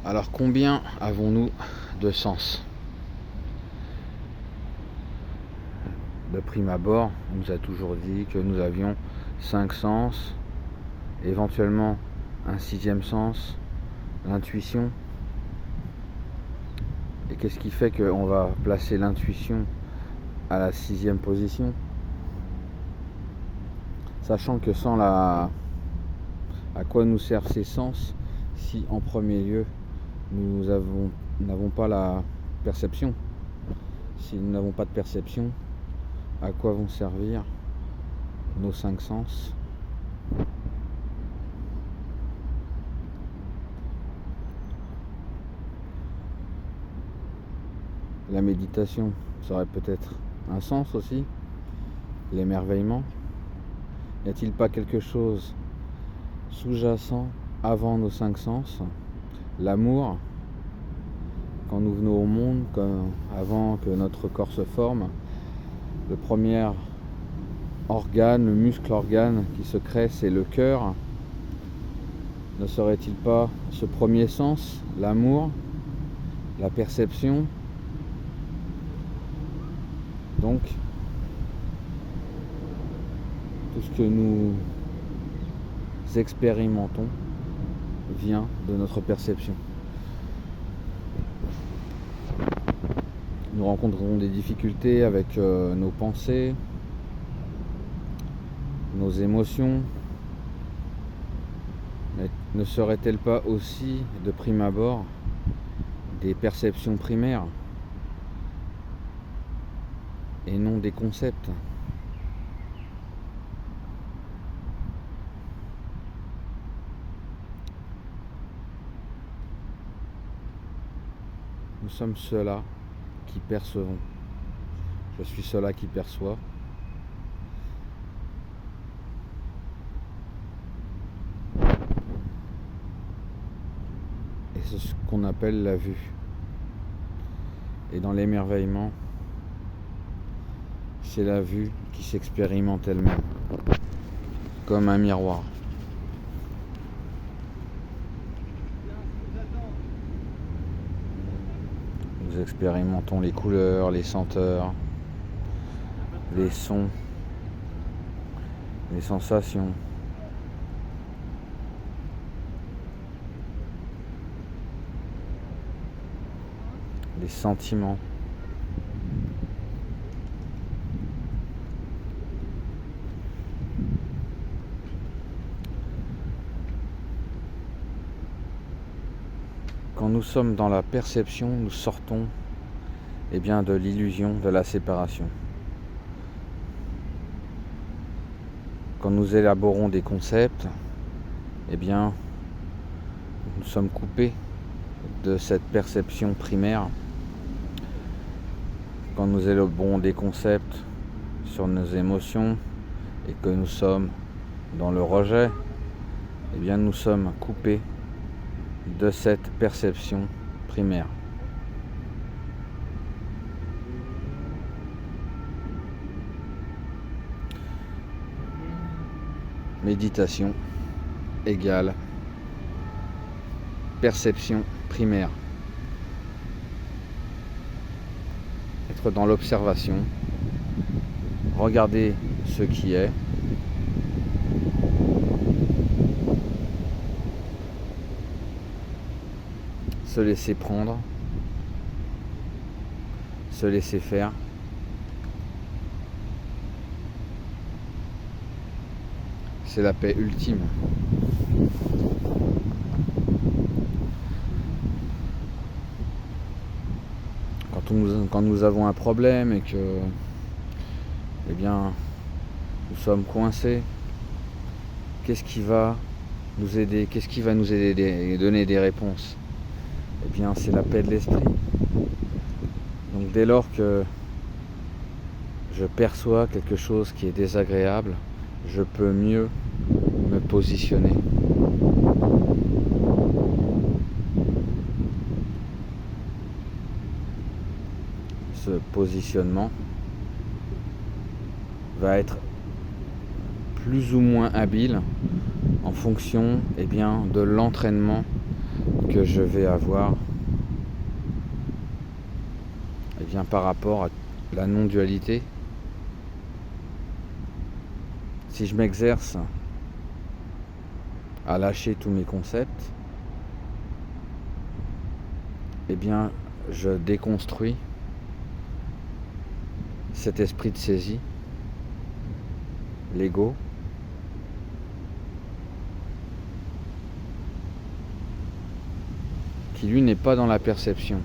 Alors combien avons-nous de sens? De prime abord, on nous a toujours dit que nous avions 5 sens, éventuellement un 6e sens, l'intuition. Et qu'est-ce qui fait qu'on va placer l'intuition à la 6e position? Sachant que sans la... À quoi nous servent ces sens si en premier lieu nous n'avons pas la perception? Si nous n'avons pas de perception, à quoi vont servir nos 5 sens? La méditation, ça aurait peut-être un sens aussi. L'émerveillement. Y a-t-il pas quelque chose sous-jacent avant nos 5 sens? L'amour, quand nous venons au monde, avant que notre corps se forme, le premier organe, le muscle organe qui se crée, c'est le cœur. Ne serait-il pas ce premier sens, l'amour, la perception? Donc, tout ce que nous expérimentons vient de notre perception. Nous rencontrerons des difficultés avec nos pensées, nos émotions. Mais ne serait-elle pas aussi, de prime abord, des perceptions primaires et non des concepts? Nous sommes ceux-là qui percevons. Je suis ceux-là qui perçoit. Et c'est ce qu'on appelle la vue. Et dans l'émerveillement, c'est la vue qui s'expérimente elle-même, comme un miroir. Nous expérimentons les couleurs, les senteurs, les sons, les sensations. Les sentiments. Quand nous sommes dans la perception, nous sortons de l'illusion de la séparation. Quand nous élaborons des concepts, nous sommes coupés de cette perception primaire. Quand nous élaborons des concepts sur nos émotions et que nous sommes dans le rejet, nous sommes coupés de cette perception primaire. Méditation égale perception primaire. Être dans l'observation, regarder ce qui est, se laisser prendre, se laisser faire. C'est la paix ultime. Quand nous avons un problème et que nous sommes coincés, qu'est-ce qui va nous aider? Qu'est-ce qui va nous aider et donner des réponses? C'est la paix de l'esprit. Donc dès lors que je perçois quelque chose qui est désagréable, je peux mieux me positionner. Ce positionnement va être plus ou moins habile en fonction de l'entraînement que je vais avoir par rapport à la non-dualité. Si je m'exerce à lâcher tous mes concepts, je déconstruis cet esprit de saisie, l'ego, qui lui n'est pas dans la perception.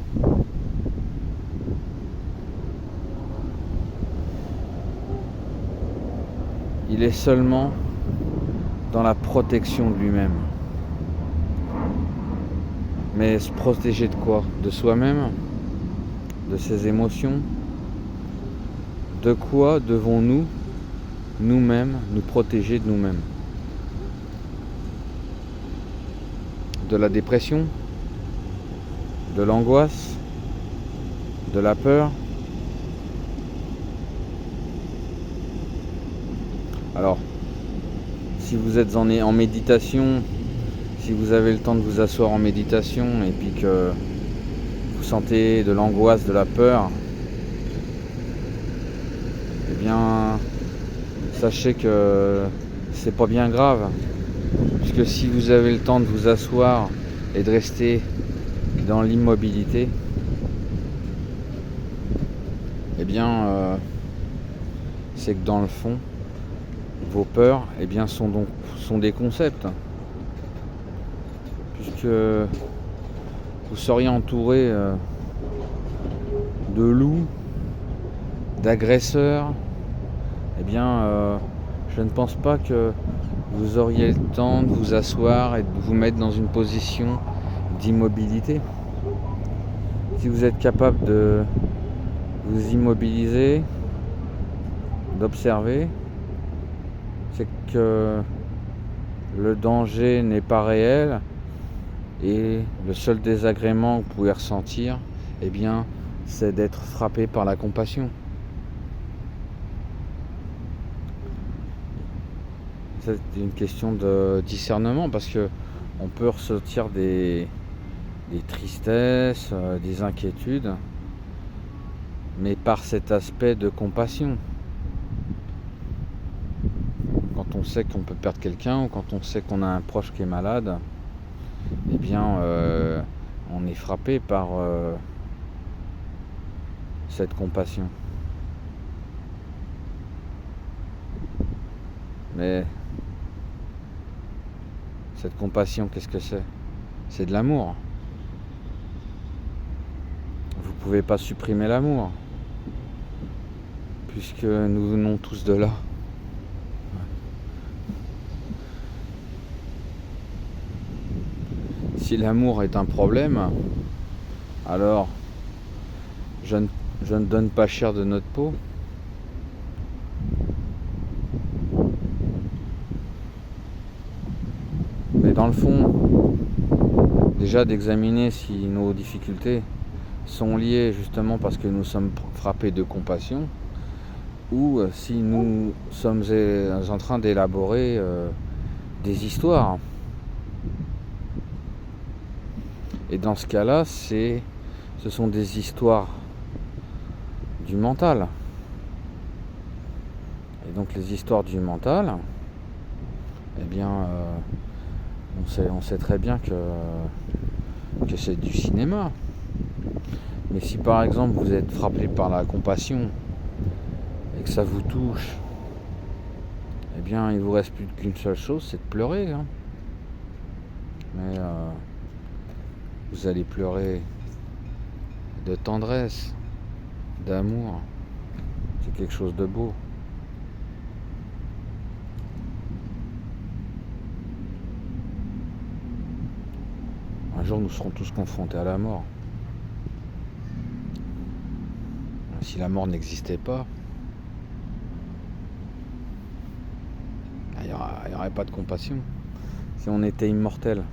Il est seulement dans la protection de lui-même. Mais se protéger de quoi? De soi-même? De ses émotions? De quoi devons-nous, nous-mêmes, nous protéger de nous-mêmes? De la dépression? De l'angoisse? De la peur? Alors, si vous êtes en méditation, si vous avez le temps de vous asseoir en méditation et puis que vous sentez de l'angoisse, de la peur, sachez que c'est pas bien grave. Puisque si vous avez le temps de vous asseoir et de rester dans l'immobilité, c'est que dans le fond, vos peurs sont des concepts. Puisque vous seriez entouré de loups, d'agresseurs, je ne pense pas que vous auriez le temps de vous asseoir et de vous mettre dans une position d'immobilité. Si vous êtes capable de vous immobiliser, d'observer, c'est que le danger n'est pas réel et le seul désagrément que vous pouvez ressentir, c'est d'être frappé par la compassion. C'est une question de discernement parce que on peut ressentir des tristesses, des inquiétudes, mais par cet aspect de compassion. Quand on sait qu'on peut perdre quelqu'un ou quand on sait qu'on a un proche qui est malade, on est frappé par cette compassion. Mais cette compassion, qu'est-ce que c'est? C'est de l'amour. Vous pouvez pas supprimer l'amour, puisque nous venons tous de là. Si l'amour est un problème, alors je ne donne pas cher de notre peau. Mais dans le fond, déjà d'examiner si nos difficultés sont liées justement parce que nous sommes frappés de compassion ou si nous sommes en train d'élaborer des histoires. Et dans ce cas-là, ce sont des histoires du mental. Et donc les histoires du mental, on sait très bien que c'est du cinéma. Mais si par exemple vous êtes frappé par la compassion et que ça vous touche, il vous reste plus qu'une seule chose, c'est de pleurer. Mais vous allez pleurer de tendresse, d'amour. C'est quelque chose de beau. Un jour, nous serons tous confrontés à la mort. Si la mort n'existait pas, il n'y aurait pas de compassion. Si on était immortel.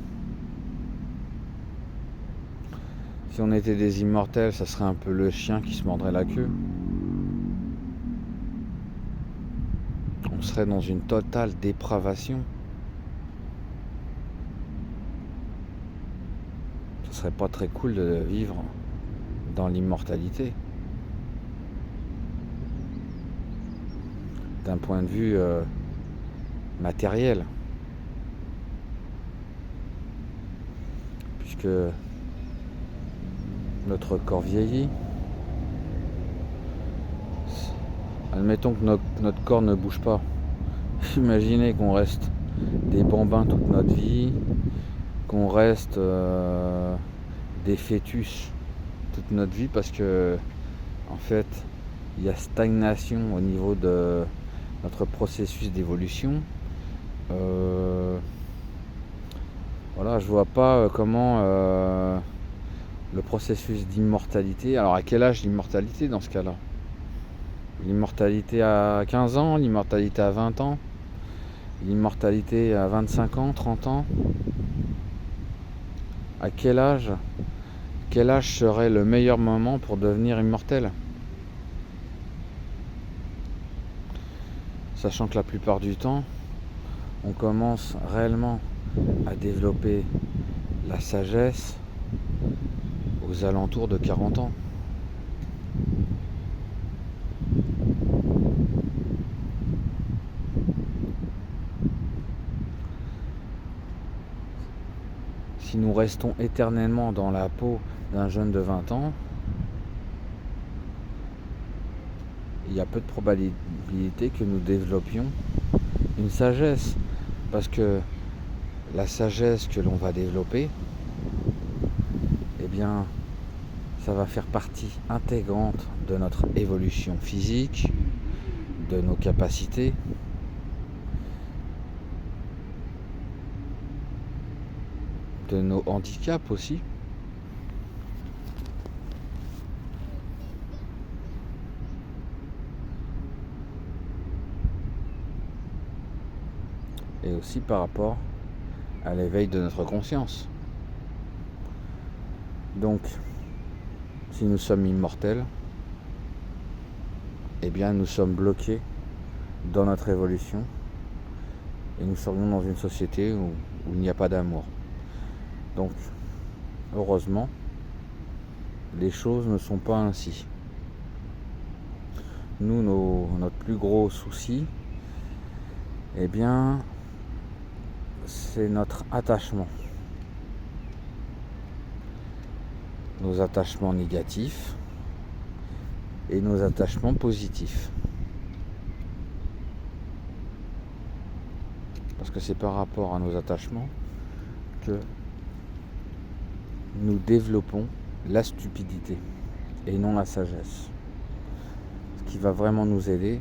Si on était des immortels, ça serait un peu le chien qui se mordrait la queue. On serait dans une totale dépravation. ce serait pas très cool de vivre dans l'immortalité. D'un point de vue matériel. Puisque notre corps vieillit. Admettons que notre corps ne bouge pas. Imaginez qu'on reste des bambins toute notre vie, qu'on reste des fœtus toute notre vie, parce que en fait il y a stagnation au niveau de notre processus d'évolution. Voilà, je vois pas comment le processus d'immortalité. Alors à quel âge l'immortalité dans ce cas-là? L'immortalité à 15 ans, l'immortalité à 20 ans, l'immortalité à 25 ans, 30 ans? À quel âge serait le meilleur moment pour devenir immortel? Sachant que la plupart du temps, on commence réellement à développer la sagesse aux alentours de 40 ans. Si nous restons éternellement dans la peau d'un jeune de 20 ans, il y a peu de probabilité que nous développions une sagesse. Parce que la sagesse que l'on va développer, eh bien, ça va faire partie intégrante de notre évolution physique, de nos capacités, de nos handicaps aussi. Et aussi par rapport à l'éveil de notre conscience. Donc, si nous sommes immortels, eh bien nous sommes bloqués dans notre évolution et nous serions dans une société où il n'y a pas d'amour. Donc, heureusement, les choses ne sont pas ainsi. Nous, notre plus gros souci, eh bien, c'est notre attachement. Nos attachements négatifs et nos attachements positifs. Parce que c'est par rapport à nos attachements que nous développons la stupidité et non la sagesse. Ce qui va vraiment nous aider,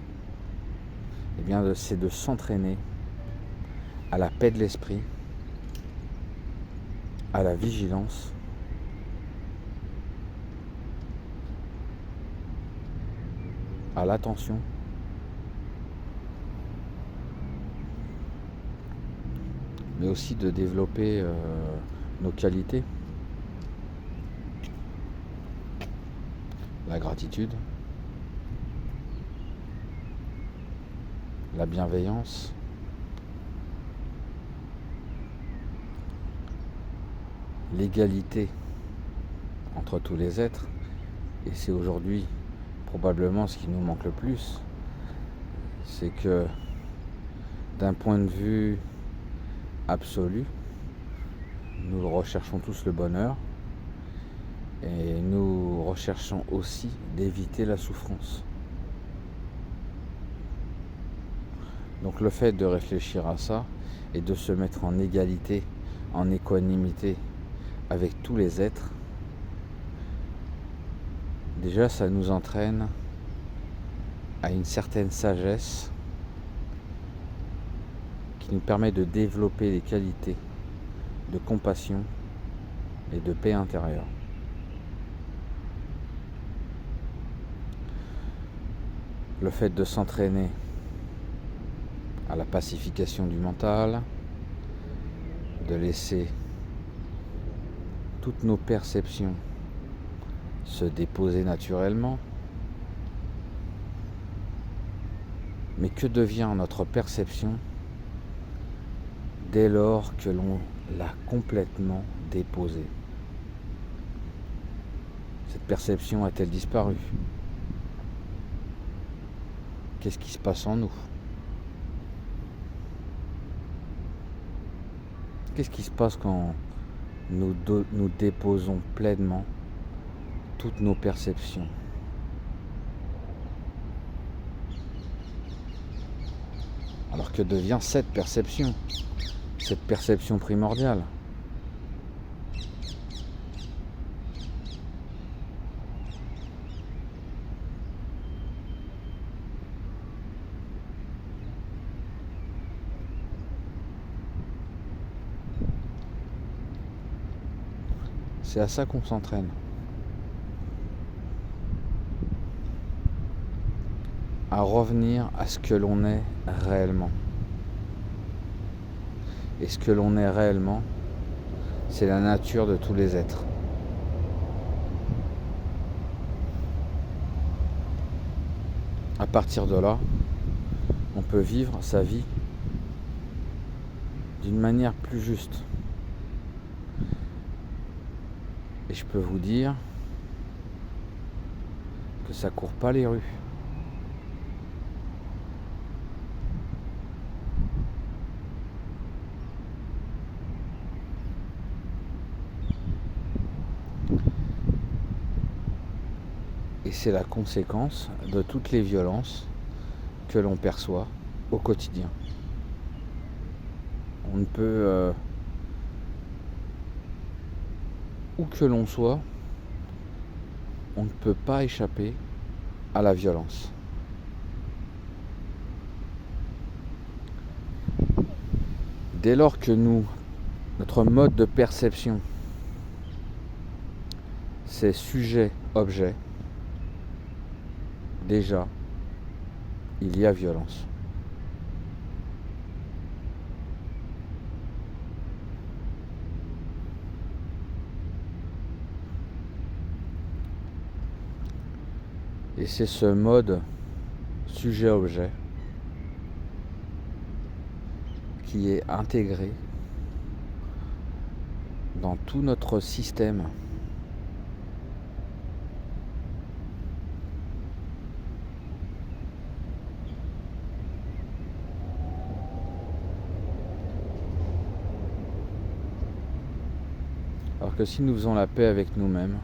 eh bien, c'est de s'entraîner à la paix de l'esprit, à la vigilance, à l'attention, mais aussi de développer nos qualités, la gratitude, la bienveillance, l'égalité entre tous les êtres. Et c'est aujourd'hui probablement ce qui nous manque le plus, c'est que d'un point de vue absolu, nous recherchons tous le bonheur et nous recherchons aussi d'éviter la souffrance. Donc le fait de réfléchir à ça et de se mettre en égalité, en équanimité avec tous les êtres, déjà ça nous entraîne à une certaine sagesse qui nous permet de développer les qualités de compassion et de paix intérieure. Le fait de s'entraîner à la pacification du mental, de laisser toutes nos perceptions se déposer naturellement. Mais que devient notre perception dès lors que l'on l'a complètement déposée? Cette perception a-t-elle disparu? Qu'est-ce qui se passe en nous? Qu'est-ce qui se passe quand nous déposons pleinement toutes nos perceptions? Alors que devient cette perception primordiale? C'est à ça qu'on s'entraîne. À revenir à ce que l'on est réellement. Et ce que l'on est réellement, c'est la nature de tous les êtres. À partir de là, on peut vivre sa vie d'une manière plus juste. Et je peux vous dire que ça court pas les rues. Et c'est la conséquence de toutes les violences que l'on perçoit au quotidien. On ne peut, où que l'on soit, on ne peut pas échapper à la violence. Dès lors que notre mode de perception, c'est sujet-objet, déjà, il y a violence. Et c'est ce mode sujet-objet qui est intégré dans tout notre système. Alors que si nous faisons la paix avec nous-mêmes,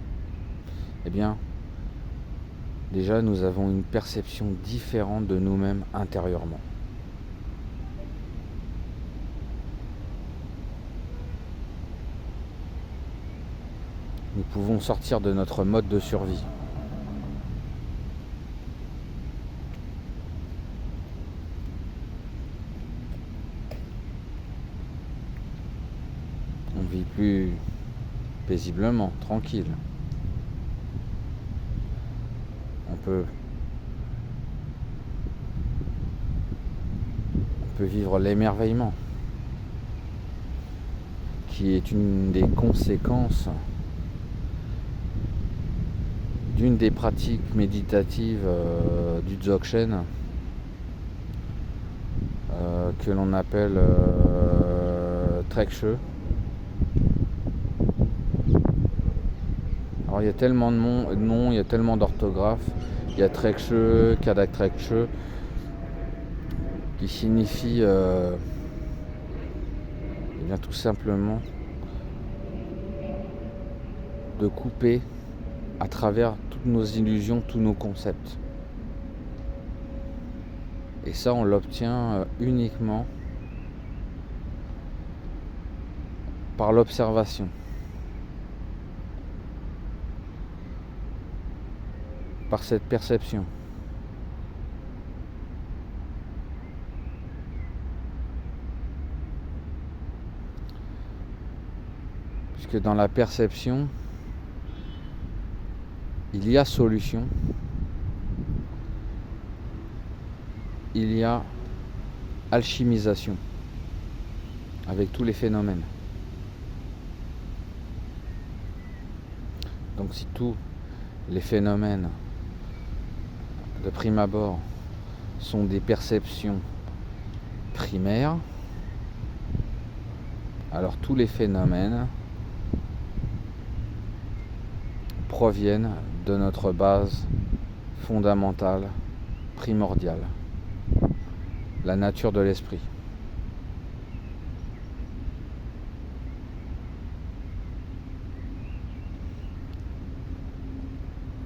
eh bien, déjà nous avons une perception différente de nous-mêmes intérieurement. Nous pouvons sortir de notre mode de survie. On vit plus paisiblement, tranquille. On peut vivre l'émerveillement, qui est une des conséquences d'une des pratiques méditatives du Dzogchen que l'on appelle Trekche. Alors il y a tellement de noms, il y a tellement d'orthographes. Il y a Trekche, Kadak Trekche, qui signifie eh bien, tout simplement de couper à travers toutes nos illusions, tous nos concepts. Et ça, on l'obtient uniquement par l'observation, par cette perception. Puisque dans la perception, il y a solution, il y a alchimisation avec tous les phénomènes. Donc si tous les phénomènes de prime abord sont des perceptions primaires, alors tous les phénomènes proviennent de notre base fondamentale, primordiale, la nature de l'esprit.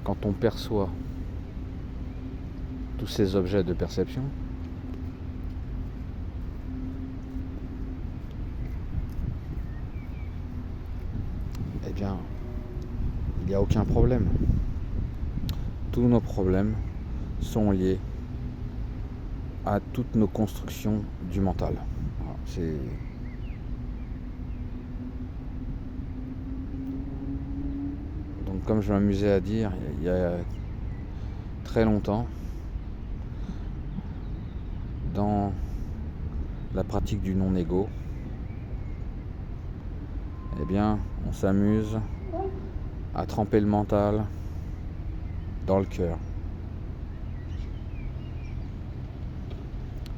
Quand on perçoit tous ces objets de perception, eh bien, il n'y a aucun problème. Tous nos problèmes sont liés à toutes nos constructions du mental. Voilà, donc, comme je m'amusais à dire il y a très longtemps, dans la pratique du non-ego, eh bien, on s'amuse à tremper le mental dans le cœur,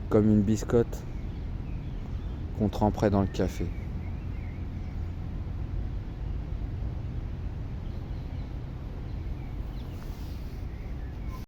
comme une biscotte qu'on tremperait dans le café.